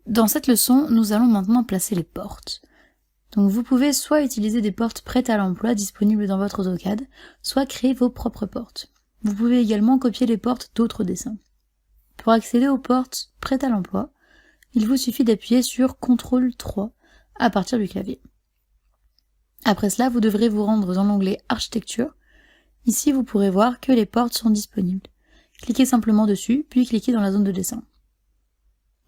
Dans cette leçon, nous allons maintenant placer les portes. Donc vous pouvez soit utiliser des portes prêtes à l'emploi disponibles dans votre AutoCAD, soit créer vos propres portes. Vous pouvez également copier les portes d'autres dessins. Pour accéder aux portes prêtes à l'emploi, il vous suffit d'appuyer sur CTRL 3 à partir du clavier. Après cela, vous devrez vous rendre dans l'onglet Architecture. Ici, vous pourrez voir que les portes sont disponibles. Cliquez simplement dessus, puis cliquez dans la zone de dessin.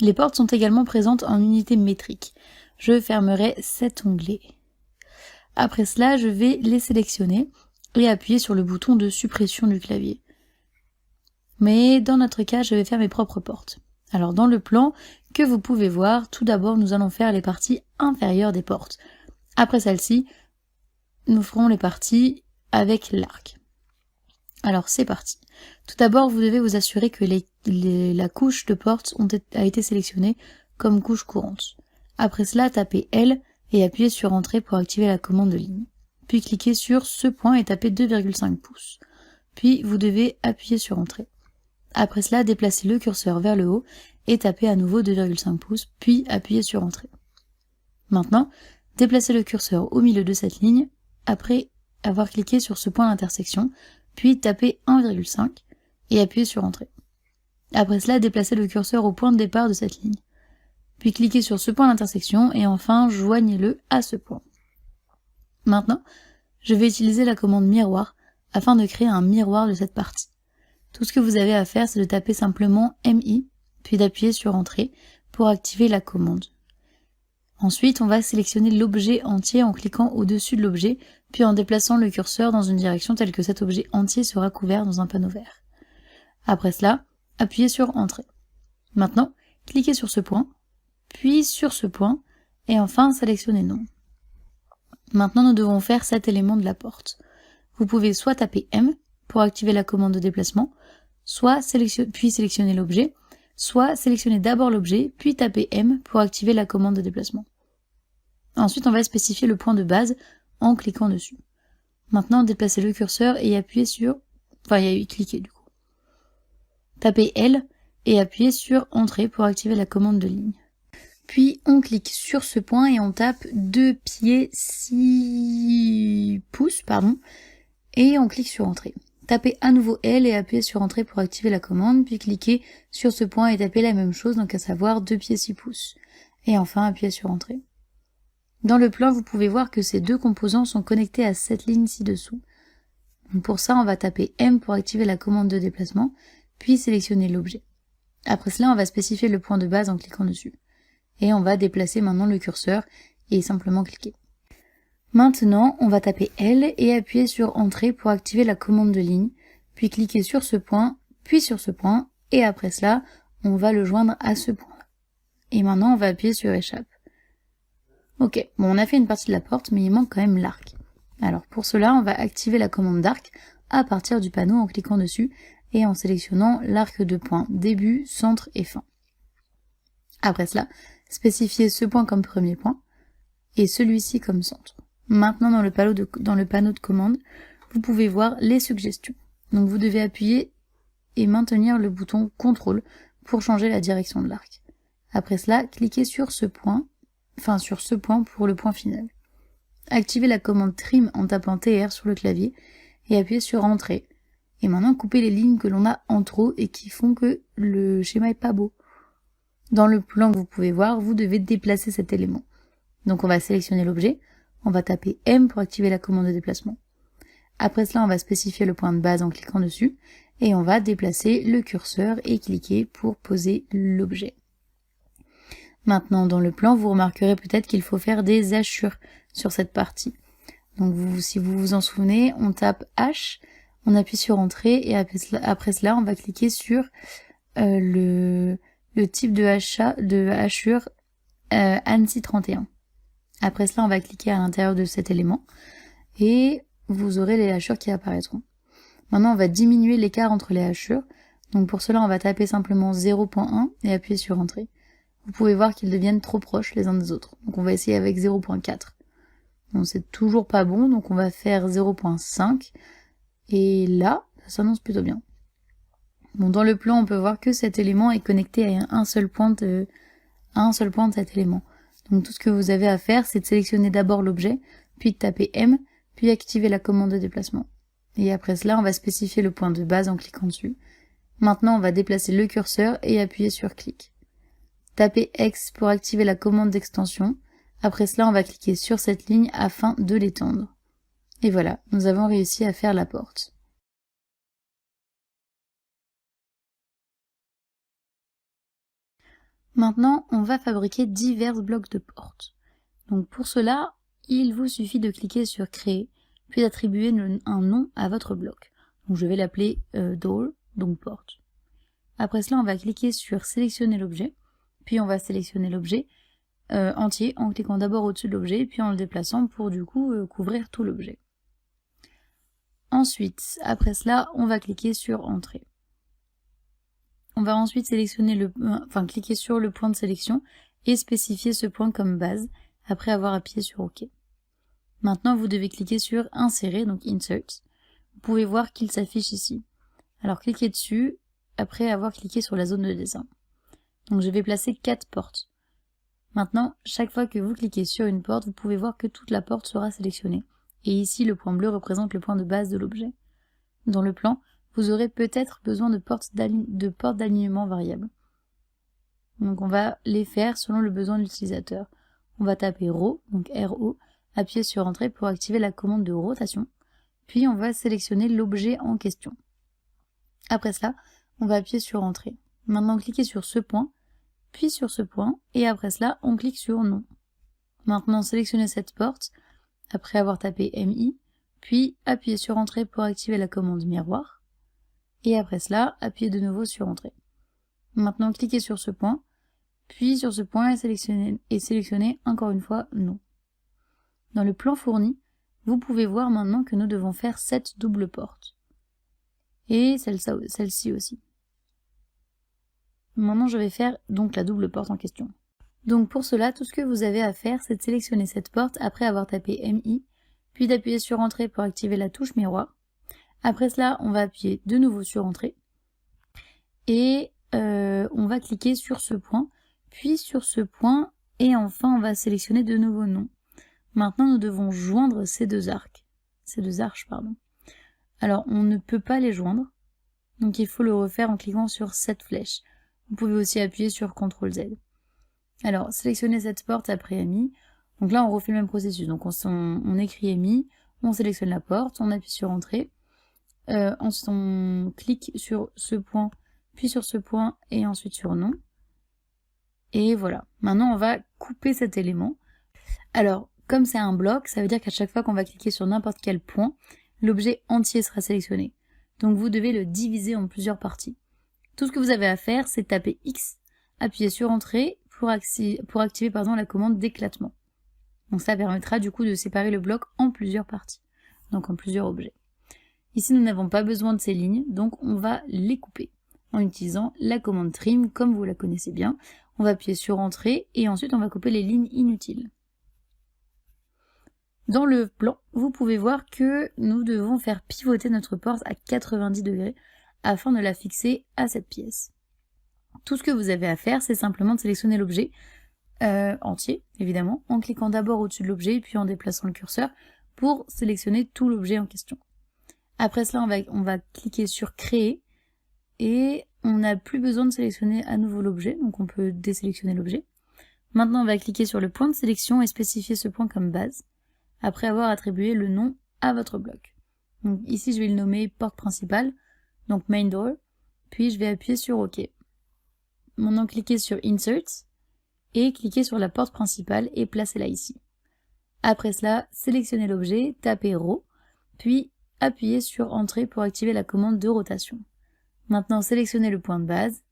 Les portes sont également présentes en unité métrique. Je fermerai cet onglet. Après cela, je vais les sélectionner et appuyer sur le bouton de suppression du clavier. Mais dans notre cas, je vais faire mes propres portes. Alors dans le plan que vous pouvez voir, tout d'abord nous allons faire les parties inférieures des portes. Après celle-ci, nous ferons les parties avec l'arc. Alors c'est parti. Tout d'abord, vous devez vous assurer que la couche de porte a été sélectionnée comme couche courante. Après cela, tapez L et appuyez sur Entrée pour activer la commande de ligne. Puis cliquez sur ce point et tapez 2,5 pouces. Puis vous devez appuyer sur Entrée. Après cela, déplacez le curseur vers le haut et tapez à nouveau 2,5 pouces, puis appuyez sur Entrée. Maintenant, déplacez le curseur au milieu de cette ligne, après avoir cliqué sur ce point d'intersection, puis tapez 1,5 et appuyez sur Entrée. Après cela, déplacez le curseur au point de départ de cette ligne. Puis cliquez sur ce point d'intersection et enfin joignez-le à ce point. Maintenant, je vais utiliser la commande miroir afin de créer un miroir de cette partie. Tout ce que vous avez à faire, c'est de taper simplement MI, puis d'appuyer sur Entrée pour activer la commande. Ensuite, on va sélectionner l'objet entier en cliquant au-dessus de l'objet, puis en déplaçant le curseur dans une direction telle que cet objet entier sera couvert dans un panneau vert. Après cela, appuyez sur Entrée. Maintenant, cliquez sur ce point, puis sur ce point, et enfin sélectionnez Non. Maintenant, nous devons faire cet élément de la porte. Vous pouvez soit taper M pour activer la commande de déplacement, puis sélectionner l'objet, soit sélectionner d'abord l'objet, puis taper M pour activer la commande de déplacement. Ensuite, on va spécifier le point de base en cliquant dessus. Maintenant, déplacez le curseur et appuyez sur... cliquez du coup. Tapez L et appuyez sur Entrée pour activer la commande de ligne. Puis, on clique sur ce point et on tape 2 pieds 6 pouces, et on clique sur Entrée. Tapez à nouveau L et appuyez sur Entrée pour activer la commande, puis cliquez sur ce point et tapez la même chose, donc à savoir 2 pieds 6 pouces. Et enfin, appuyez sur Entrée. Dans le plan, vous pouvez voir que ces deux composants sont connectés à cette ligne ci-dessous. Pour ça, on va taper M pour activer la commande de déplacement, puis sélectionner l'objet. Après cela, on va spécifier le point de base en cliquant dessus. Et on va déplacer maintenant le curseur et simplement cliquer. Maintenant, on va taper L et appuyer sur Entrée pour activer la commande de ligne, puis cliquer sur ce point, puis sur ce point, et après cela, on va le joindre à ce point. Et maintenant, on va appuyer sur Échappe. Ok, bon, on a fait une partie de la porte, mais il manque quand même l'arc. Alors pour cela, on va activer la commande d'arc à partir du panneau en cliquant dessus et en sélectionnant l'arc de points début, centre et fin. Après cela, spécifiez ce point comme premier point et celui-ci comme centre. Maintenant, dans le panneau de commande, vous pouvez voir les suggestions. Donc vous devez appuyer et maintenir le bouton CTRL pour changer la direction de l'arc. Après cela, cliquez sur ce point pour le point final. Activez la commande Trim en tapant TR sur le clavier et appuyez sur Entrée. Et maintenant, coupez les lignes que l'on a en trop et qui font que le schéma est pas beau. Dans le plan que vous pouvez voir, vous devez déplacer cet élément. Donc on va sélectionner l'objet, on va taper M pour activer la commande de déplacement. Après cela, on va spécifier le point de base en cliquant dessus, et on va déplacer le curseur et cliquer pour poser l'objet. Maintenant, dans le plan, vous remarquerez peut-être qu'il faut faire des hachures sur cette partie. Donc si vous vous en souvenez, on tape H, on appuie sur Entrée, et après cela, on va cliquer sur le type de hachure ANSI 31. Après cela, on va cliquer à l'intérieur de cet élément et vous aurez les hachures qui apparaîtront. Maintenant, on va diminuer l'écart entre les hachures. Donc pour cela, on va taper simplement 0.1 et appuyer sur Entrée. Vous pouvez voir qu'ils deviennent trop proches les uns des autres. Donc on va essayer avec 0.4. Donc c'est toujours pas bon, donc on va faire 0.5. Et là, ça s'annonce plutôt bien. Bon, dans le plan, on peut voir que cet élément est connecté à un seul point à un seul point de cet élément. Donc tout ce que vous avez à faire, c'est de sélectionner d'abord l'objet, puis de taper M, puis activer la commande de déplacement. Et après cela, on va spécifier le point de base en cliquant dessus. Maintenant, on va déplacer le curseur et appuyer sur clic. Tapez X pour activer la commande d'extension. Après cela, on va cliquer sur cette ligne afin de l'étendre. Et voilà, nous avons réussi à faire la porte. Maintenant, on va fabriquer divers blocs de porte. Donc pour cela, il vous suffit de cliquer sur Créer, puis d'attribuer un nom à votre bloc. Donc je vais l'appeler Door, donc porte. Après cela, on va cliquer sur Sélectionner l'objet, puis on va sélectionner l'objet entier en cliquant d'abord au-dessus de l'objet, puis en le déplaçant pour du coup couvrir tout l'objet. Ensuite, après cela, on va cliquer sur Entrée. On va ensuite sélectionner cliquer sur le point de sélection et spécifier ce point comme base après avoir appuyé sur OK. Maintenant, vous devez cliquer sur Insérer, donc Insert. Vous pouvez voir qu'il s'affiche ici. Alors cliquez dessus après avoir cliqué sur la zone de dessin. Donc je vais placer 4 portes. Maintenant, chaque fois que vous cliquez sur une porte, vous pouvez voir que toute la porte sera sélectionnée. Et ici, le point bleu représente le point de base de l'objet. Dans le plan, vous aurez peut-être besoin de portes d'alignement variables. Donc on va les faire selon le besoin de l'utilisateur. On va taper RAW, donc RO, appuyer sur Entrée pour activer la commande de rotation. Puis on va sélectionner l'objet en question. Après cela, on va appuyer sur Entrée. Maintenant, cliquez sur ce point, puis sur ce point, et après cela, on clique sur Non. Maintenant, sélectionnez cette porte, après avoir tapé MI, puis appuyez sur Entrée pour activer la commande miroir, et après cela, appuyez de nouveau sur Entrée. Maintenant, cliquez sur ce point, puis sur ce point et sélectionnez encore une fois Non. Dans le plan fourni, vous pouvez voir maintenant que nous devons faire 7 doubles portes. Et celle-ci aussi. Maintenant, je vais faire donc la double porte en question. Donc pour cela, tout ce que vous avez à faire, c'est de sélectionner cette porte après avoir tapé MI, puis d'appuyer sur Entrée pour activer la touche miroir. Après cela, on va appuyer de nouveau sur Entrée. Et on va cliquer sur ce point, puis sur ce point, et enfin on va sélectionner de nouveau Non. Maintenant, nous devons joindre ces deux arches. Alors, on ne peut pas les joindre, donc il faut le refaire en cliquant sur cette flèche. Vous pouvez aussi appuyer sur CTRL Z. Alors, sélectionnez cette porte après MI. Donc là, on refait le même processus. Donc on écrit MI, on sélectionne la porte, on appuie sur Entrée. Ensuite, on clique sur ce point, puis sur ce point, et ensuite sur Non. Et voilà. Maintenant, on va couper cet élément. Alors, comme c'est un bloc, ça veut dire qu'à chaque fois qu'on va cliquer sur n'importe quel point, l'objet entier sera sélectionné. Donc vous devez le diviser en plusieurs parties. Tout ce que vous avez à faire, c'est taper X, appuyer sur Entrée pour activer la commande d'éclatement. Donc ça permettra du coup de séparer le bloc en plusieurs parties, donc en plusieurs objets. Ici, nous n'avons pas besoin de ces lignes, donc on va les couper en utilisant la commande Trim, comme vous la connaissez bien. On va appuyer sur Entrée et ensuite on va couper les lignes inutiles. Dans le plan, vous pouvez voir que nous devons faire pivoter notre porte à 90 degrés afin de la fixer à cette pièce. Tout ce que vous avez à faire, c'est simplement de sélectionner l'objet entier, évidemment, en cliquant d'abord au-dessus de l'objet, puis en déplaçant le curseur pour sélectionner tout l'objet en question. Après cela, on va cliquer sur Créer et on n'a plus besoin de sélectionner à nouveau l'objet, donc on peut désélectionner l'objet. Maintenant, on va cliquer sur le point de sélection et spécifier ce point comme base, après avoir attribué le nom à votre bloc. Donc ici, je vais le nommer porte principale, donc Main Door, puis je vais appuyer sur OK. Maintenant, cliquez sur Insert et cliquez sur la porte principale et placez-la ici. Après cela, sélectionnez l'objet, tapez RAW, puis appuyez sur Entrée pour activer la commande de rotation. Maintenant, sélectionnez le point de base,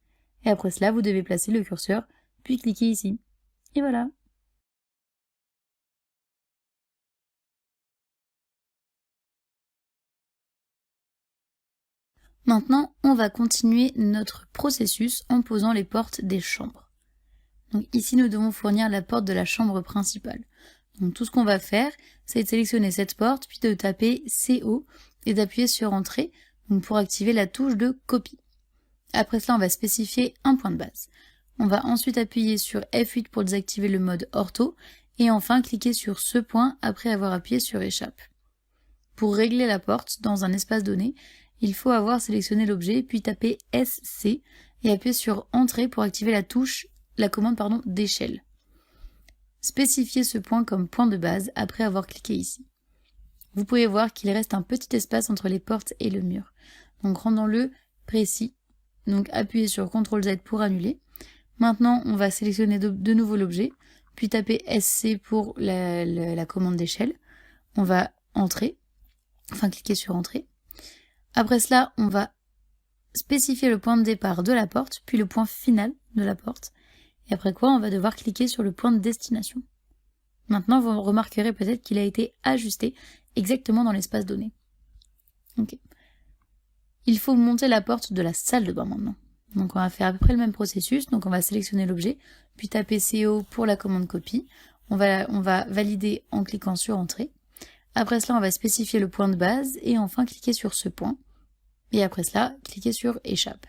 et après cela, vous devez placer le curseur, puis cliquez ici. Et voilà. Maintenant, on va continuer notre processus en posant les portes des chambres. Donc ici, nous devons fournir la porte de la chambre principale. Donc tout ce qu'on va faire, c'est de sélectionner cette porte, puis de taper CO et d'appuyer sur Entrée pour activer la touche de copie. Après cela, on va spécifier un point de base. On va ensuite appuyer sur F8 pour désactiver le mode ortho et enfin cliquer sur ce point après avoir appuyé sur échappe. Pour régler la porte dans un espace donné, il faut avoir sélectionné l'objet puis taper SC et appuyer sur entrée pour activer la commande d'échelle. Spécifiez ce point comme point de base après avoir cliqué ici. Vous pouvez voir qu'il reste un petit espace entre les portes et le mur. Donc rendons-le précis. Donc appuyez sur CTRL Z pour annuler. Maintenant, on va sélectionner de nouveau l'objet, puis taper SC pour la commande d'échelle. On va cliquer sur entrée. Après cela, on va spécifier le point de départ de la porte, puis le point final de la porte. Et après quoi, on va devoir cliquer sur le point de destination. Maintenant, vous remarquerez peut-être qu'il a été ajusté exactement dans l'espace donné. Ok. Il faut monter la porte de la salle de bain maintenant. Donc on va faire à peu près le même processus. Donc on va sélectionner l'objet, puis taper CO pour la commande copie. On va valider en cliquant sur entrée. Après cela, on va spécifier le point de base et enfin cliquer sur ce point. Et après cela, cliquer sur échappe.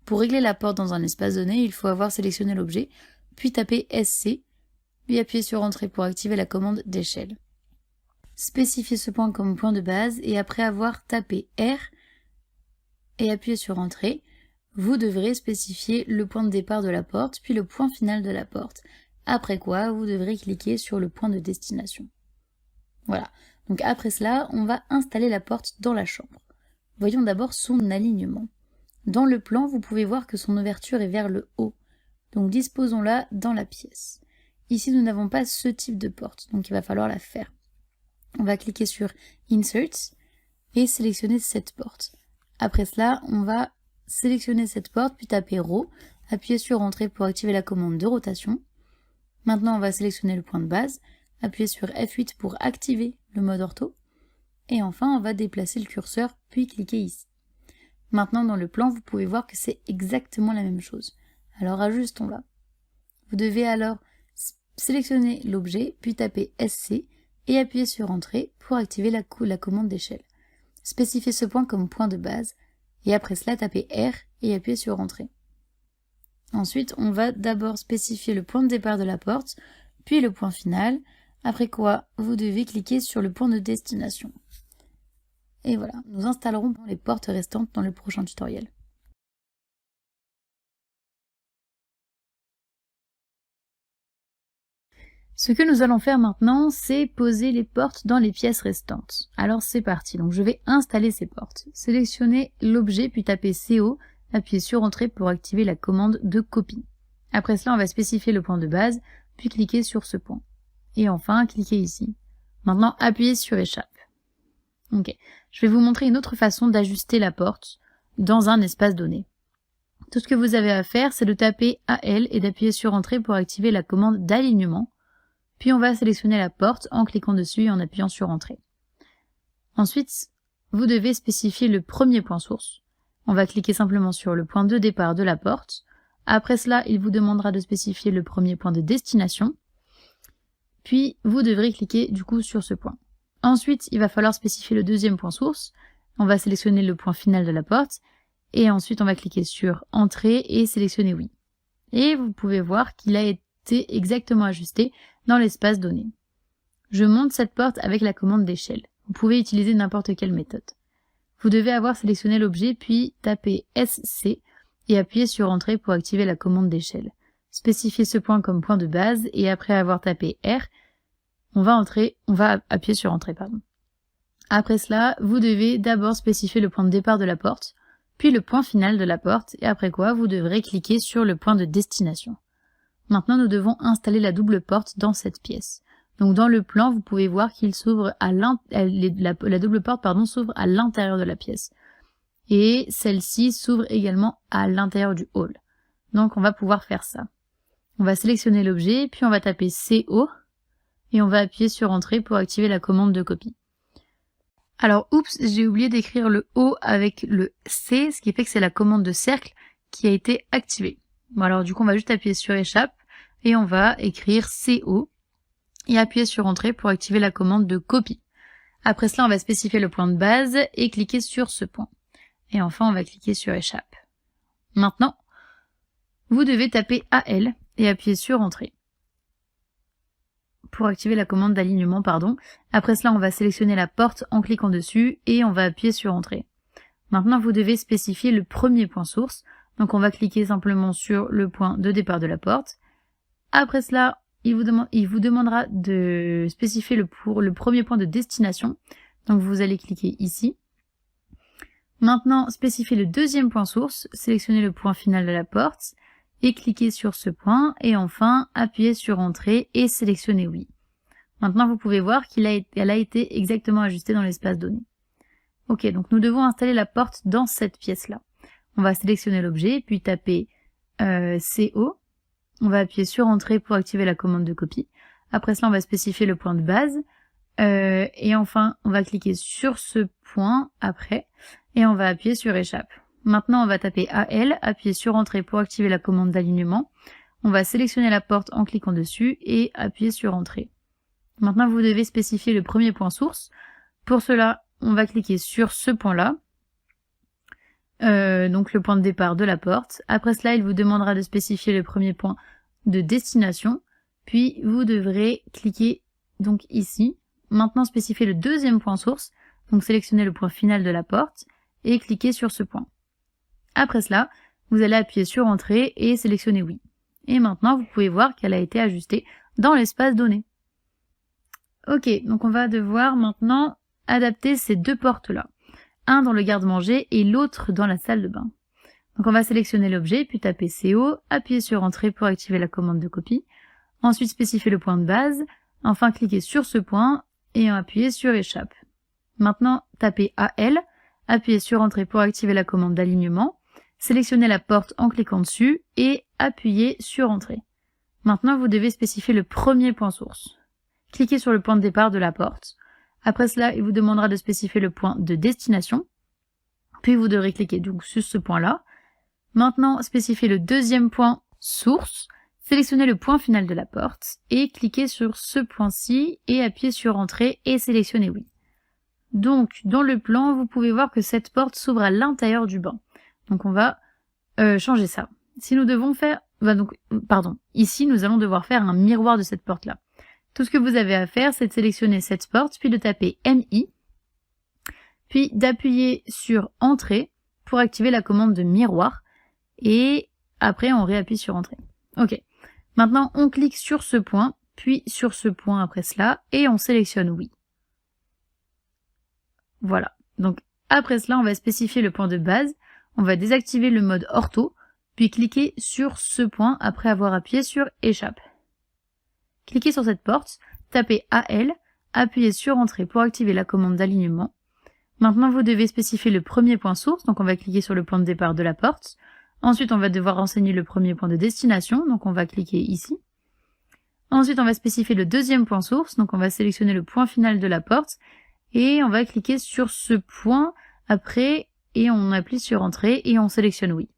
Pour régler la porte dans un espace donné, il faut avoir sélectionné l'objet, puis taper SC, puis appuyer sur entrée pour activer la commande d'échelle. Spécifiez ce point comme point de base et après avoir tapé R et appuyé sur entrée, vous devrez spécifier le point de départ de la porte, puis le point final de la porte. Après quoi, vous devrez cliquer sur le point de destination. Voilà. Donc après cela, on va installer la porte dans la chambre. Voyons d'abord son alignement. Dans le plan, vous pouvez voir que son ouverture est vers le haut. Donc disposons-la dans la pièce. Ici, nous n'avons pas ce type de porte, donc il va falloir la faire. On va cliquer sur Insert et sélectionner cette porte. Après cela, on va sélectionner cette porte, puis taper Row, appuyer sur Entrée pour activer la commande de rotation. Maintenant, on va sélectionner le point de base, appuyer sur F8 pour activer le mode ortho. Et enfin, on va déplacer le curseur, puis cliquer ici. Maintenant, dans le plan, vous pouvez voir que c'est exactement la même chose. Alors, ajustons-la. Vous devez alors sélectionner l'objet, puis taper SC et appuyer sur Entrée pour activer la commande d'échelle. Spécifiez ce point comme point de base, et après cela, tapez R et appuyez sur Entrée. Ensuite, on va d'abord spécifier le point de départ de la porte, puis le point final, après quoi, vous devez cliquer sur le point de destination. Et voilà, nous installerons les portes restantes dans le prochain tutoriel. Ce que nous allons faire maintenant, c'est poser les portes dans les pièces restantes. Alors c'est parti, donc je vais installer ces portes. Sélectionnez l'objet puis tapez CO, appuyez sur Entrée pour activer la commande de copie. Après cela, on va spécifier le point de base, puis cliquer sur ce point. Et enfin, cliquez ici. Maintenant, appuyez sur Échappe. Ok, je vais vous montrer une autre façon d'ajuster la porte dans un espace donné. Tout ce que vous avez à faire, c'est de taper AL et d'appuyer sur Entrée pour activer la commande d'alignement. Puis on va sélectionner la porte en cliquant dessus et en appuyant sur Entrée. Ensuite, vous devez spécifier le premier point source. On va cliquer simplement sur le point de départ de la porte. Après cela, il vous demandera de spécifier le premier point de destination. Puis, vous devrez cliquer du coup sur ce point. Ensuite, il va falloir spécifier le deuxième point source. On va sélectionner le point final de la porte. Et ensuite, on va cliquer sur Entrée et sélectionner Oui. Et vous pouvez voir qu'il a été exactement ajusté dans l'espace donné. Je monte cette porte avec la commande d'échelle. Vous pouvez utiliser n'importe quelle méthode. Vous devez avoir sélectionné l'objet puis taper SC et appuyer sur Entrée pour activer la commande d'échelle. Spécifiez ce point comme point de base et après avoir tapé R, on va appuyer sur Entrée. Après cela, vous devez d'abord spécifier le point de départ de la porte, puis le point final de la porte et après quoi vous devrez cliquer sur le point de destination. Maintenant, nous devons installer la double porte dans cette pièce. Donc dans le plan, vous pouvez voir qu'il s'ouvre la double porte s'ouvre à l'intérieur de la pièce. Et celle-ci s'ouvre également à l'intérieur du hall. Donc on va pouvoir faire ça. On va sélectionner l'objet, puis on va taper CO, et on va appuyer sur Entrée pour activer la commande de copie. Alors oups, j'ai oublié d'écrire le O avec le C, ce qui fait que c'est la commande de cercle qui a été activée. Bon alors du coup on va juste appuyer sur Échappe, et on va écrire CO, et appuyer sur Entrée pour activer la commande de copie. Après cela, on va spécifier le point de base et cliquer sur ce point. Et enfin, on va cliquer sur Échappe. Maintenant, vous devez taper AL et appuyer sur Entrée. Pour activer la commande d'alignement, Après cela, on va sélectionner la porte en cliquant dessus et on va appuyer sur Entrée. Maintenant, vous devez spécifier le premier point source. Donc, on va cliquer simplement sur le point de départ de la porte. Après cela, il vous demandera de spécifier le premier point de destination. Donc, vous allez cliquer ici. Maintenant, spécifiez le deuxième point source, sélectionnez le point final de la porte et cliquez sur ce point et enfin appuyez sur Entrée et sélectionnez Oui. Maintenant, vous pouvez voir qu'elle a été exactement ajustée dans l'espace donné. Ok, donc nous devons installer la porte dans cette pièce-là. On va sélectionner l'objet, puis taper CO. On va appuyer sur Entrée pour activer la commande de copie. Après cela, on va spécifier le point de base. Et enfin, on va cliquer sur ce point après et on va appuyer sur Échappe. Maintenant, on va taper AL, appuyer sur Entrée pour activer la commande d'alignement. On va sélectionner la porte en cliquant dessus et appuyer sur Entrée. Maintenant, vous devez spécifier le premier point source. Pour cela, on va cliquer sur ce point-là, donc le point de départ de la porte. Après cela, il vous demandera de spécifier le premier point de destination, puis vous devrez cliquer donc ici. Maintenant, spécifier le deuxième point source, donc sélectionnez le point final de la porte et cliquez sur ce point. Après cela, vous allez appuyer sur Entrée et sélectionner Oui. Et maintenant, vous pouvez voir qu'elle a été ajustée dans l'espace donné. Ok, donc on va devoir maintenant adapter ces deux portes-là. Un dans le garde-manger et l'autre dans la salle de bain. Donc on va sélectionner l'objet, puis taper CO, appuyer sur Entrée pour activer la commande de copie. Ensuite, spécifier le point de base. Enfin, cliquez sur ce point et appuyer sur Échappe. Maintenant, tapez AL, appuyez sur Entrée pour activer la commande d'alignement. Sélectionnez la porte en cliquant dessus et appuyez sur Entrée. Maintenant, vous devez spécifier le premier point source. Cliquez sur le point de départ de la porte. Après cela, il vous demandera de spécifier le point de destination. Puis vous devrez cliquer donc sur ce point-là. Maintenant, spécifiez le deuxième point source. Sélectionnez le point final de la porte et cliquez sur ce point-ci et appuyez sur Entrée et sélectionnez Oui. Donc, dans le plan, vous pouvez voir que cette porte s'ouvre à l'intérieur du bain. Donc on va changer ça. Si nous devons faire, ici nous allons devoir faire un miroir de cette porte-là. Tout ce que vous avez à faire, c'est de sélectionner cette porte, puis de taper MI, puis d'appuyer sur Entrée pour activer la commande de miroir, et après on réappuie sur Entrée. Ok. Maintenant on clique sur ce point, puis sur ce point après cela, et on sélectionne Oui. Voilà. Donc après cela, on va spécifier le point de base. On va désactiver le mode ortho, puis cliquer sur ce point après avoir appuyé sur Échappe. Cliquez sur cette porte, tapez AL, appuyez sur Entrée pour activer la commande d'alignement. Maintenant, vous devez spécifier le premier point source, donc on va cliquer sur le point de départ de la porte. Ensuite, on va devoir renseigner le premier point de destination, donc on va cliquer ici. Ensuite, on va spécifier le deuxième point source, donc on va sélectionner le point final de la porte, et on va cliquer sur ce point après, et on appuie sur Entrée et on sélectionne Oui.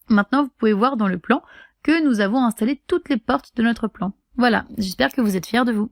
Maintenant, vous pouvez voir dans le plan que nous avons installé toutes les portes de notre plan. Voilà, j'espère que vous êtes fiers de vous.